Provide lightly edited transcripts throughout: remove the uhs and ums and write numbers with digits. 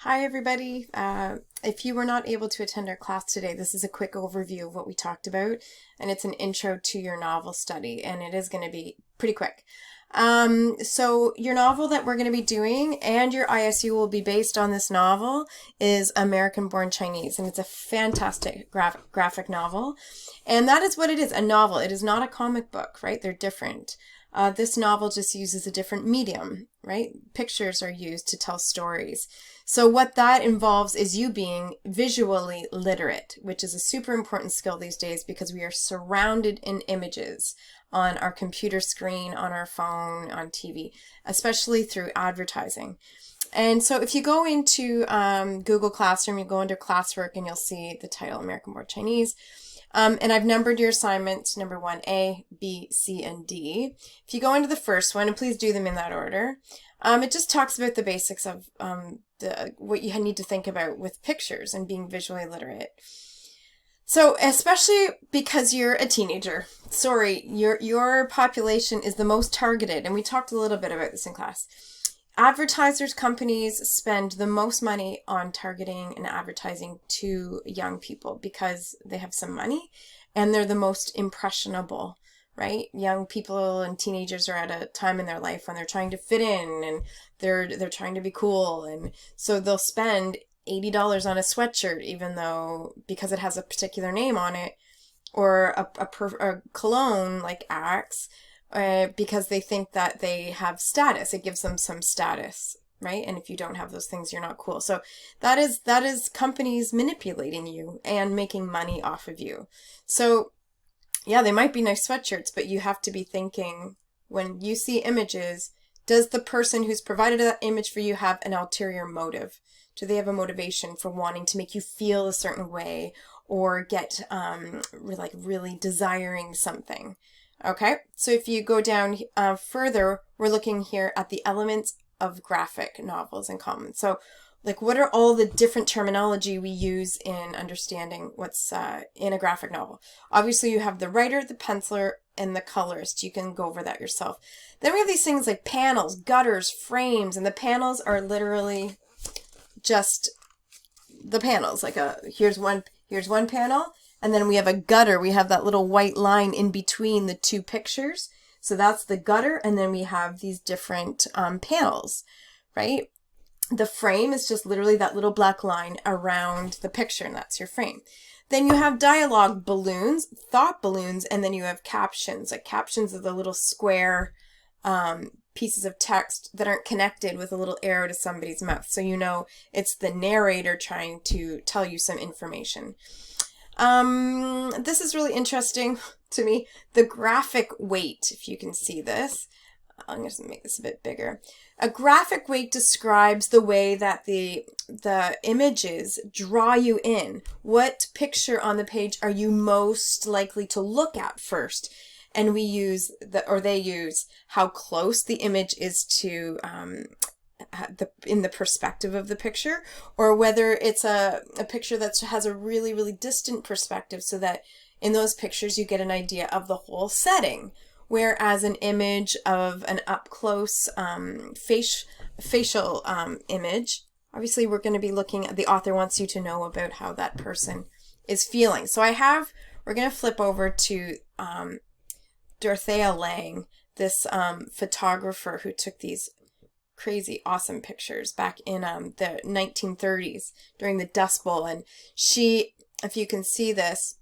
Hi, everybody. If you were not able to attend our class today, this is a quick overview of what we talked about, and it's an intro to your novel study, and it is going to be pretty quick. So your novel that we're going to be doing and your ISU will be based on this novel is American Born Chinese, and it's a fantastic graphic novel. And that is what it is, a novel. It is not a comic book, right? They're different. This novel just uses a different medium, right? Pictures are used to tell stories. So what that involves is you being visually literate, which is a super important skill these days because we are surrounded in images on our computer screen, on our phone, on TV, especially through advertising. And so if you go into Google Classroom, you go into classwork and you'll see the title American Born Chinese. And I've numbered your assignments, number 1A, B, C, and D. If you go into the first one, and please do them in that order, it just talks about the basics of what you need to think about with pictures and being visually literate. So especially because you're a teenager, sorry, your population is the most targeted, and we talked a little bit about this in class. Advertisers, companies spend the most money on targeting and advertising to young people because they have some money and they're the most impressionable, right? Young people and teenagers are at a time in their life when they're trying to fit in and they're trying to be cool, and so they'll spend $80 on a sweatshirt even though because it has a particular name on it, or a cologne like Axe, because they think that they have status. It gives them some status, right? And if you don't have those things, you're not cool. So that is companies manipulating you and making money off of you. So yeah, they might be nice sweatshirts, but you have to be thinking when you see images, does the person who's provided that image for you have an ulterior motive? Do they have a motivation for wanting to make you feel a certain way or get really desiring something? Okay, so if you go down further, we're looking here at the elements of graphic novels in common. So like what are all the different terminology we use in understanding what's in a graphic novel? Obviously you have the writer, the penciler, and the colorist. You can go over that yourself. Then we have these things like panels, gutters, frames, and the panels are literally just the panels. Like here's one panel. And then we have a gutter. We have that little white line in between the two pictures. So that's the gutter. And then we have these different panels, right? The frame is just literally that little black line around the picture, and that's your frame. Then you have dialogue balloons, thought balloons, and then you have captions. Like captions are the little square pieces of text that aren't connected with a little arrow to somebody's mouth. So you know it's the narrator trying to tell you some information. This is really interesting to me. The graphic weight, if you can see this, I'm going to make this a bit bigger. A graphic weight describes the way that the images draw you in. What picture on the page are you most likely to look at first? And we use they use how close the image is to in the perspective of the picture, or whether it's a picture that has a really distant perspective, so that in those pictures you get an idea of the whole setting, whereas an image of an up close facial image, obviously we're going to be looking at, the author wants you to know about how that person is feeling. So we're going to flip over to Dorothea Lange, this photographer who took these crazy awesome pictures back in the 1930s during the Dust Bowl. And she, if you can see this,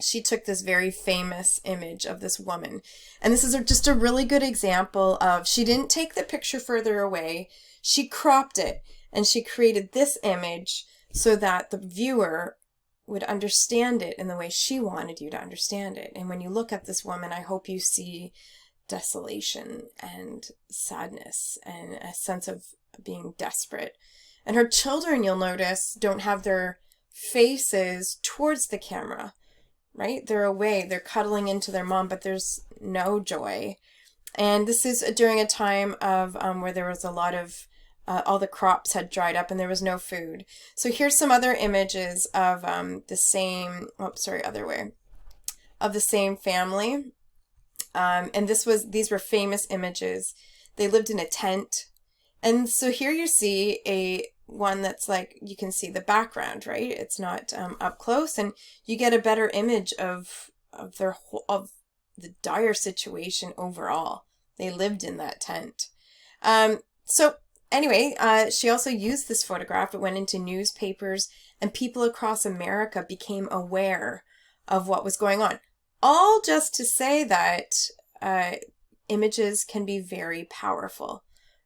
she took this very famous image of this woman. And this is just a really good example of, she didn't take the picture further away, she cropped it, and she created this image so that the viewer would understand it in the way she wanted you to understand it. And when you look at this woman, I hope you see desolation and sadness and a sense of being desperate. And her children, you'll notice, don't have their faces towards the camera, right? They're away, they're cuddling into their mom, but there's no joy. And this is during a time of where there was a lot of all the crops had dried up and there was no food. So here's some other images of the same, other way, of the same family. And these were famous images. They lived in a tent. And so here you see one that's like, you can see the background, right? It's not up close, and you get a better image of of the dire situation overall. They lived in that tent. So anyway, she also used this photograph. It went into newspapers, and people across America became aware of what was going on. All just to say that images can be very powerful.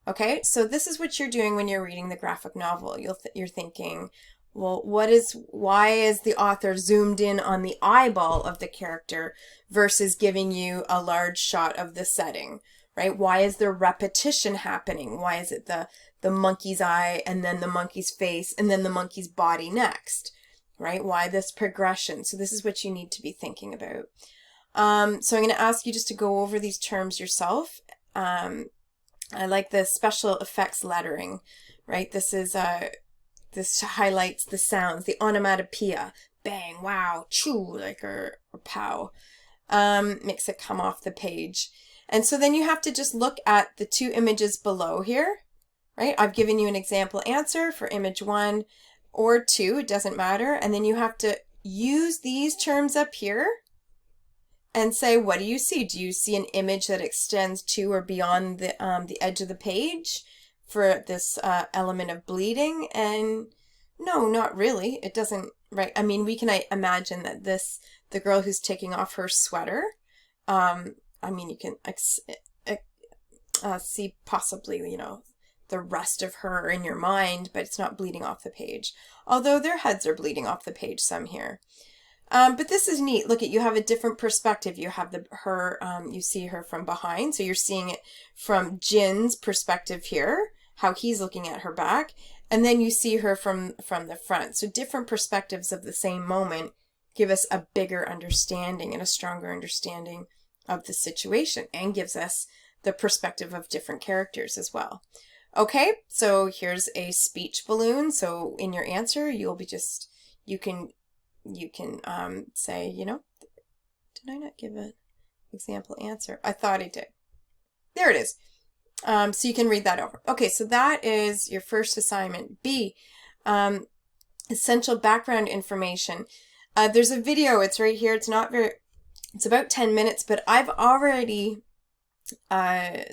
Okay, so this is what you're doing when you're reading the graphic novel. You're thinking, well, why is the author zoomed in on the eyeball of the character versus giving you a large shot of the setting, right? Why is there repetition happening? Why is it the monkey's eye and then the monkey's face and then the monkey's body next, right? Why this progression? So this is what you need to be thinking about. So I'm going to ask you just to go over these terms yourself. I like the special effects lettering, right? This highlights the sounds, the onomatopoeia, bang, wow, choo, like, or pow, makes it come off the page. And so then you have to just look at the two images below here, right? I've given you an example answer for image 1 or 2, it doesn't matter. And then you have to use these terms up here and say, what do you see? Do you see an image that extends to or beyond the edge of the page for this element of bleeding? And no, not really. It doesn't, right? I mean, we can imagine that the girl who's taking off her sweater, I mean, you can see possibly, the rest of her in your mind, but it's not bleeding off the page. Although their heads are bleeding off the page, some here. But this is neat. Look at, you have a different perspective. You have you see her from behind. So you're seeing it from Jin's perspective here, how he's looking at her back. And then you see her from the front. So different perspectives of the same moment give us a bigger understanding and a stronger understanding of the situation, and gives us the perspective of different characters as well. Okay, so here's a speech balloon. So in your answer, you can say, did I not give an example answer? I thought I did. There it is. So you can read that over. Okay, so that is your first assignment. B, essential background information. There's a video, it's right here. It's about 10 minutes, but I've already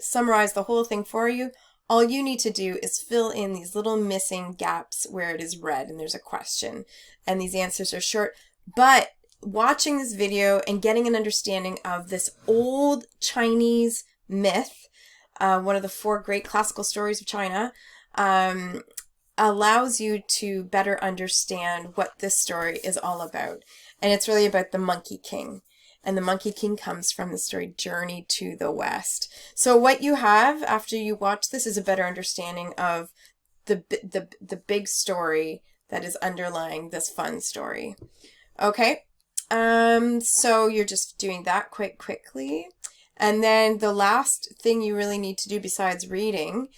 summarized the whole thing for you. All you need to do is fill in these little missing gaps where it is red and there's a question, and these answers are short. But watching this video and getting an understanding of this old Chinese myth, one of the 4 great classical stories of China, allows you to better understand what this story is all about. And it's really about the Monkey King. And the Monkey King comes from the story Journey to the West. So what you have after you watch this is a better understanding of the big story that is underlying this fun story. Okay, so you're just doing that quickly. And then the last thing you really need to do besides reading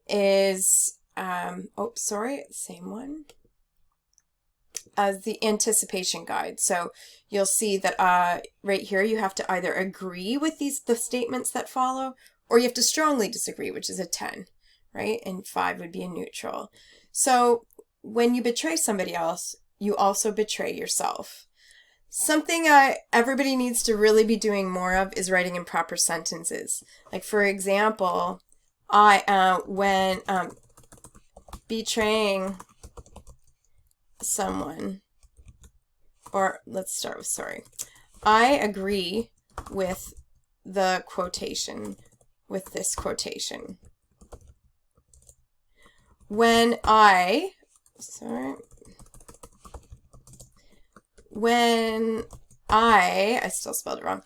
is, same one, as the anticipation guide. So you'll see that right here you have to either agree with the statements that follow, or you have to strongly disagree, which is a 10, right? And 5 would be a neutral. So when you betray somebody else, you also betray yourself. Something everybody needs to really be doing more of is writing in proper sentences. Like, for example, when betraying someone, or let's start with, sorry, I agree with the quotation, with this quotation. When I still spelled it wrong.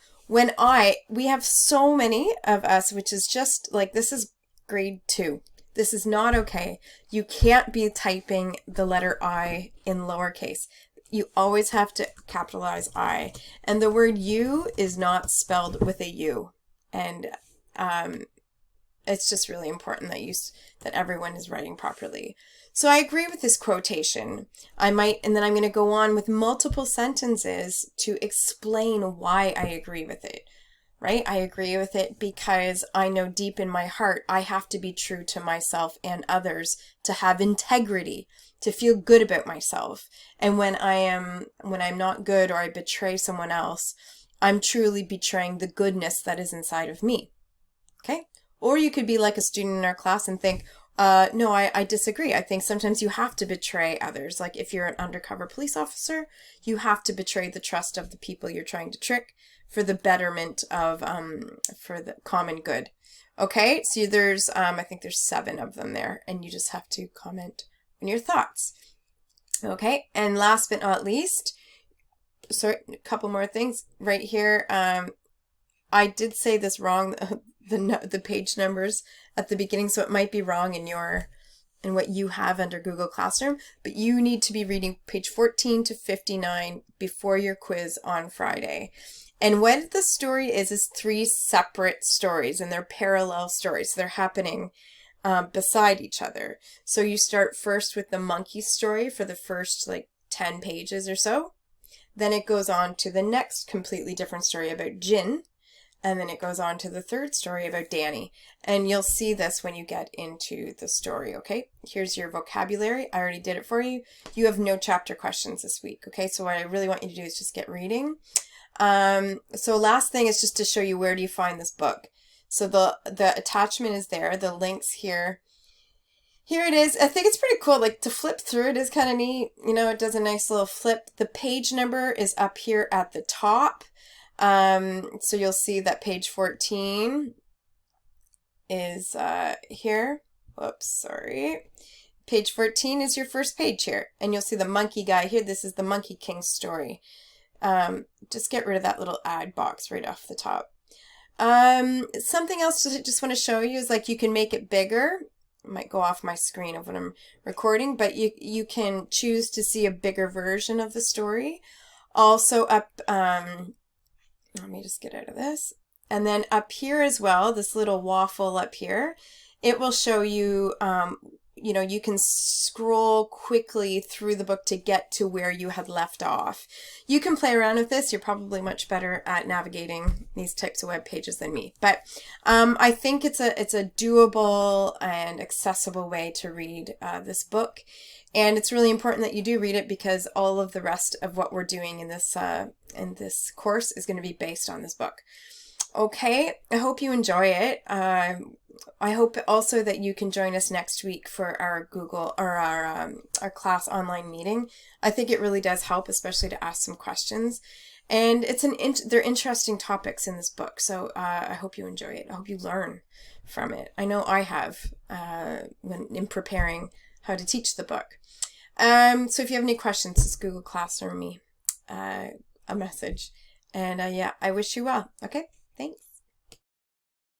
We have so many of us, which is just like, this is grade 2. This is not okay. You can't be typing the letter I in lowercase. You always have to capitalize I. And the word you is not spelled with a U. And it's just really important that everyone is writing properly. So I agree with this quotation. And then I'm going to go on with multiple sentences to explain why I agree with it. right? I agree with it because I know deep in my heart I have to be true to myself and others to have integrity, to feel good about myself. And when I'm not good or I betray someone else, I'm truly betraying the goodness that is inside of me. Okay? Or you could be like a student in our class and think, no, I disagree. I think sometimes you have to betray others. Like if you're an undercover police officer, you have to betray the trust of the people you're trying to trick for the betterment of, for the common good. Okay, so there's, I think there's 7 of them there, and you just have to comment on your thoughts. Okay, and last but not least, sorry, a couple more things right here. I did say this wrong, the page numbers at the beginning, so it might be wrong in what you have under Google Classroom, but you need to be reading page 14 to 59 before your quiz on Friday. And what the story is 3 separate stories, and they're parallel stories. So they're happening beside each other. So you start first with the monkey story for the first like 10 pages or so. Then it goes on to the next completely different story about Jin. And then it goes on to the 3rd story about Danny. And you'll see this when you get into the story, okay? Here's your vocabulary. I already did it for you. You have no chapter questions this week, okay? So what I really want you to do is just get reading. So last thing is just to show you where do you find this book. So the attachment is there. The link's here. Here it is. I think it's pretty cool. Like to flip through it is kind of neat. You know, it does a nice little flip. The page number is up here at the top. So you'll see that page 14 is here. Whoops, sorry. Page 14 is your first page here. And you'll see the monkey guy here. This is the Monkey King story. Just get rid of that little ad box right off the top. Something else I just want to show you is like you can make it bigger. It might go off my screen of when I'm recording, but you can choose to see a bigger version of the story. Also up, let me just get out of this. And then up here as well, this little waffle up here, it will show you, you know, you can scroll quickly through the book to get to where you had left off. You can play around with this. You're probably much better at navigating these types of web pages than me. But I think it's a doable and accessible way to read this book. And it's really important that you do read it because all of the rest of what we're doing in this course is going to be based on this book. Okay, I hope you enjoy it. I hope also that you can join us next week for our Google or our class online meeting. I think it really does help, especially to ask some questions. And they're interesting topics in this book, so I hope you enjoy it. I hope you learn from it. I know I have when in preparing how to teach the book. So if you have any questions, just Google Classroom me a message. And yeah, I wish you well. Okay, thanks.